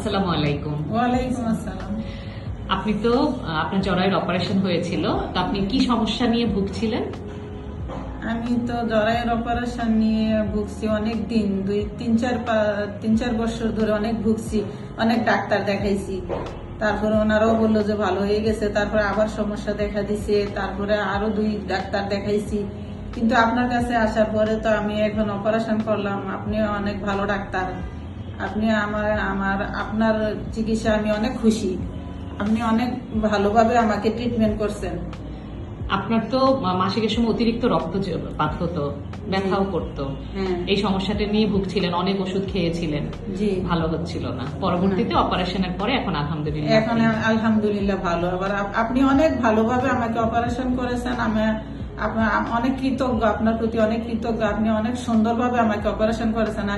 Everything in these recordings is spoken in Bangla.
আসসালামু আলাইকুম। ওয়ালাইকুম আসসালাম। আপনি তো আপনার জরায়ুর অপারেশন হয়েছিল, তো আপনি কি সমস্যা নিয়ে ভুগছিলেন? আমি তো জরায়ের অপারেশন নিয়ে ভুগছি অনেক দিন, তিন চার বছর ধরে অনেক ভুগছি, অনেক ডাক্তার দেখাইছি। তারপরে ওনারাও বললো যে ভালো হয়ে গেছে, তারপরে আবার সমস্যা দেখা দিছে, তারপরে আরো 2 ডাক্তার দেখাইছি। কিন্তু আপনার কাছে আসার পরে তো আমি এখন অপারেশন করলাম। আপনি অনেক ভালো ডাক্তার। আপনি আপনার চিকিৎসা আমি অনেক খুশি। আপনি অনেক ভালোভাবে আমাকে ট্রিটমেন্ট করছেন। আপনার তো মাসিকের সময় অতিরিক্ত রক্তপাত হতো, ব্যথাও করতো। হ্যাঁ। এই সমস্যাটা নিয়ে ভুগছিলেন, অনেক ওষুধ খেয়েছিলেন, জি। ভালো হচ্ছিল না। পরবর্তীতে অপারেশনের পরে এখন আলহামদুলিল্লাহ এখন আলহামদুলিল্লাহ ভালো। আবার আপনি অনেক ভালোভাবে আমাকে অপারেশন করেছেন। আমি অনেক কৃতজ্ঞ, আপনার প্রতি অনেক কৃতজ্ঞ। আপনি অনেক সুন্দরভাবে আমাকে অপারেশন করেছেন।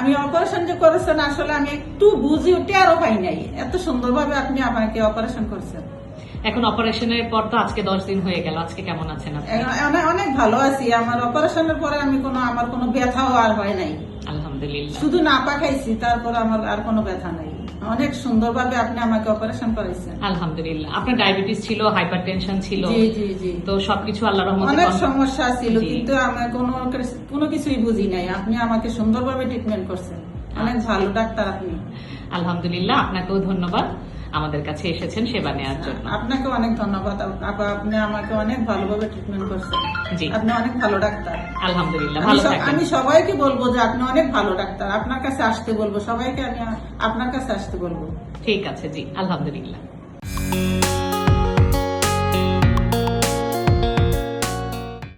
আমি অপারেশন যে করেছেন আসলে আমি একটু বুঝি টেরও পাই নাই, এত সুন্দরভাবে আপনি আমাকে অপারেশন করেছেন। এখন অপারেশনের পর তো আজকে 10 দিন হয়ে গেল, আজকে কেমন আছেন আপনি? অনেক ভালো আছি। আমার অপারেশনের পরে আমার কোনো ব্যথাও আর হয় নাই। আলহামদুলিল্লাহ। শুধু নাপা খাইছি, তারপর আমার আর কোনো ব্যথা নাই। অনেক সুন্দরভাবে আপনি আমাকে অপারেশন করাইছেন। আলহামদুলিল্লাহ। আপনার ডায়াবেটিস ছিল, হাইপার টেনশন ছিল, জি জি জি, তো সবকিছু আল্লাহর রহমতে অনেক সমস্যা ছিল, জি। কিন্তু আমার কোনো কিছুই বুঝি নাই। আপনি আমাকে সুন্দরভাবে ট্রিটমেন্ট করছেন। অনেক ভালো ডাক্তার আপনি। আলহামদুলিল্লাহ, আপনাকেও ধন্যবাদ আমাদের কাছে এসেছেন সেবা নেওয়ার জন্য। আপনাকে অনেক ধন্যবাদ আপা, আপনি আমাকে অনেক ভালোভাবে ট্রিটমেন্ট করছেন। জি। আপনি অনেক ভালো ডাক্তার। আলহামদুলিল্লাহ, ভালো থাকবেন। আমি সবাইকে বলবো যে আপনি অনেক ভালো ডাক্তার। আপনার কাছে আসতে বলবো, সবাইকে আমি আপনার কাছে আসতে বলবো। ঠিক আছে, জি, আলহামদুলিল্লাহ।